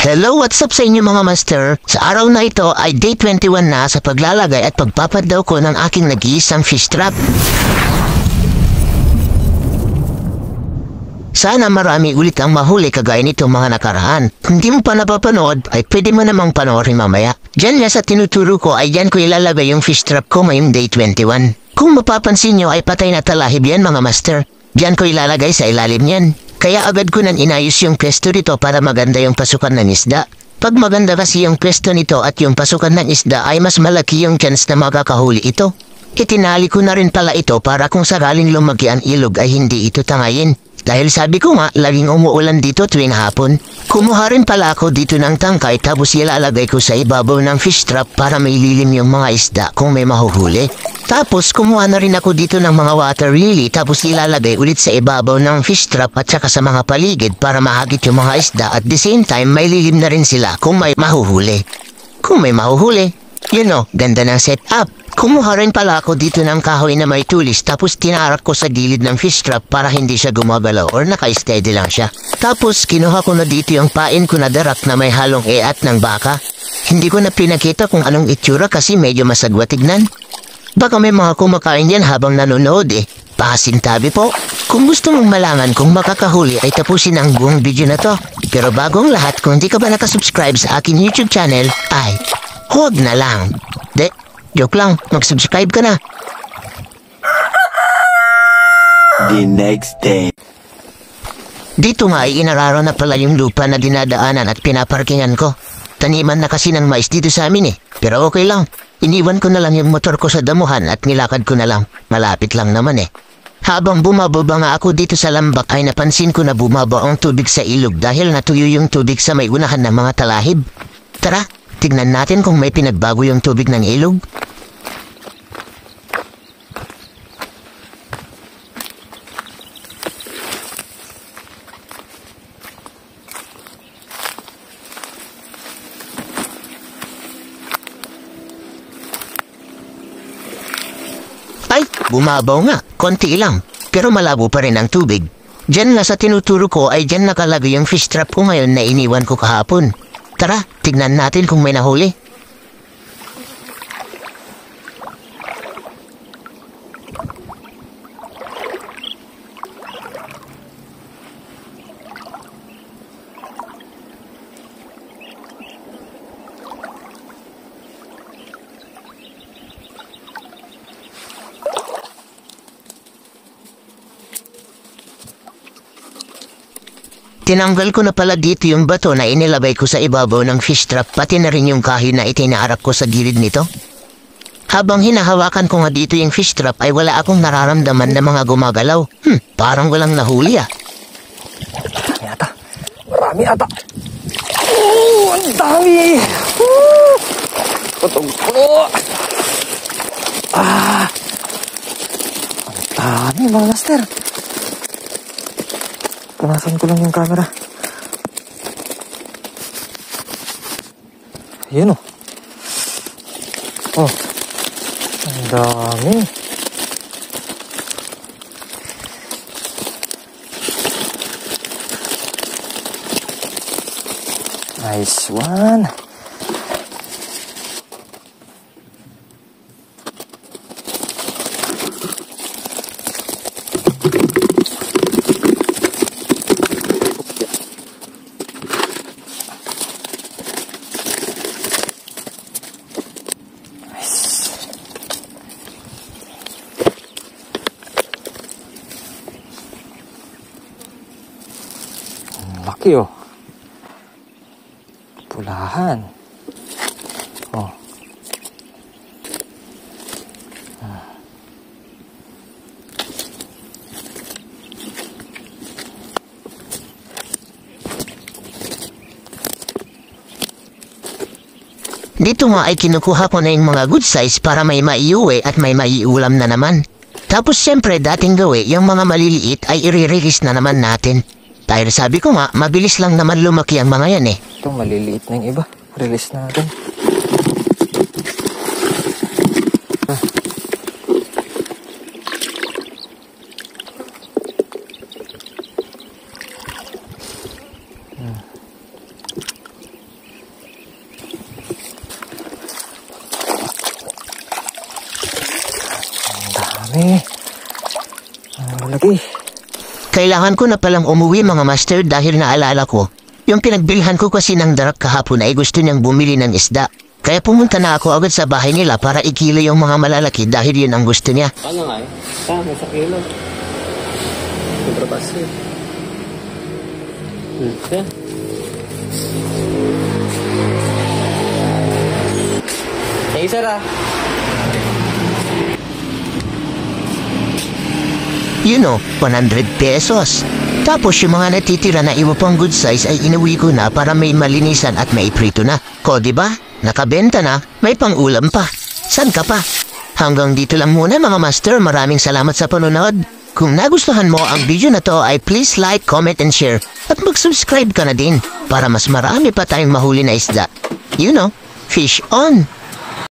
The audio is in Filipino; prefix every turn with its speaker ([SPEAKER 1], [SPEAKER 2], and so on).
[SPEAKER 1] Hello, what's up sa inyo mga master? Sa araw na ito ay day 21 na sa paglalagay at pagpapadaw ko ng aking nag-iisang fish trap. Sana marami ulit ang mahuli kagaya nito mga nakaraan. Kung di mo pa napapanood ay pwede mo namang panoorin mamaya. Diyan nga sa tinuturo ko ay diyan ko ilalagay yung fish trap ko ngayong day 21. Kung mapapansin nyo ay patay na talahib yan mga master. Diyan ko ilalagay sa ilalim yan. Kaya agad ko nang inayos yung pwesto nito para maganda yung pasukan ng isda. Pag maganda kasi yung pwesto nito at yung pasukan ng isda ay mas malaki yung chance na makakahuli ito. Itinali ko na rin pala ito para kung sakaling lumaki ang ilog ay hindi ito tangayin. Dahil sabi ko nga, laging umuulan dito tuwing hapon. Kumuha rin pala ako dito ng tangkay tapos ilalagay ko sa ibabaw ng fish trap para may lilim yung mga isda kung may mahuhuli. Tapos kumuha na rin ako dito ng mga water lily tapos ilalagay ulit sa ibabaw ng fish trap at saka sa mga paligid para mahagit yung mga isda at the same time may lilim na rin sila kung may mahuhuli. Kung may mahuhuli, ganda ng setup. Kumuha rin pala ako dito ng kahoy na may tulis tapos tinarak ko sa gilid ng fish trap para hindi siya gumagalaw or naka-steady lang siya. Tapos kinuha ko na dito yung pain ko na darak na may halong eat ng baka. Hindi ko na pinakita kung anong itsura kasi medyo masagwa tignan. Baka may mga kumakain yan habang nanonood Pasintabi po. Kung gusto mong malaman kung makakahuli ay tapusin ang buong video na to. Pero bagong lahat kung hindi ka ba nakasubscribe sa akin YouTube channel ay huwag na lang. Joke lang, mag-subscribe ka na.
[SPEAKER 2] The next day.
[SPEAKER 1] Dito nga ay inararo na pala yung lupa na dinadaanan at pinaparkingan ko. Taniman na kasi ng mais dito sa amin Pero okay lang. Iniwan ko na lang yung motor ko sa damuhan at nilakad ko na lang. Malapit lang naman Habang bumababa nga ako dito sa lambak ay napansin ko na bumaba ang tubig sa ilog dahil natuyo yung tubig sa may unahan ng mga talahib. Tara, tignan natin kung may pinagbago yung tubig ng ilog. Ay, bumabaw nga. Konti lang. Pero malabo pa rin ang tubig. Diyan na sa tinuturo ko ay diyan nakalagay yung fish trap ko ngayon na iniwan ko kahapon. Tara, tignan natin kung may nahuli. Tinanggal ko na pala dito yung bato na inilabay ko sa ibabaw ng fish trap pati na rin yung kahoy na itinaarak ko sa gilid nito. Habang hinahawakan ko nga dito yung fish trap ay wala akong nararamdaman na mga gumagalaw. Parang walang nahuli
[SPEAKER 2] Marami ata. Oh, ang dami. Putong-puno. Ang dami mga master. Punasan ko lang yung camera. Ayan Oh, ang dami. Nice one. Laki Pulahan.
[SPEAKER 1] Dito nga ay kinukuha ko na yung mga good size para may maiuwi at may maiulam na naman. Tapos syempre dating gawi yung mga maliliit ay i-release na naman natin. Dahil sabi ko nga, mabilis lang naman lumaki ang mga yan
[SPEAKER 2] Ito, maliliit na yung iba. Release natin. Dami. Ang lagi.
[SPEAKER 1] Kailangan ko na palang umuwi mga master dahil naalala ko. Yung pinagbilhan ko kasi ng darak kahapon ay gusto niyang bumili ng isda. Kaya pumunta na ako agad sa bahay nila para ikilo yung mga malalaki dahil yun ang gusto niya.
[SPEAKER 3] Ano nga eh? Tama sa kilo. Sobra basi. Okay. Hey, Sarah.
[SPEAKER 1] You know, 100 pesos. Tapos yung mga natitira na iba pang good size ay inuwi ko na para may malinisan at may prito na. Ko, diba? Nakabenta na, may pang-ulam pa. San ka pa? Hanggang dito lang muna mga master, maraming salamat sa panonood. Kung nagustuhan mo ang video na to ay please like, comment, and share. At mag-subscribe ka na din para mas marami pa tayong mahuli na isda. You know, fish on!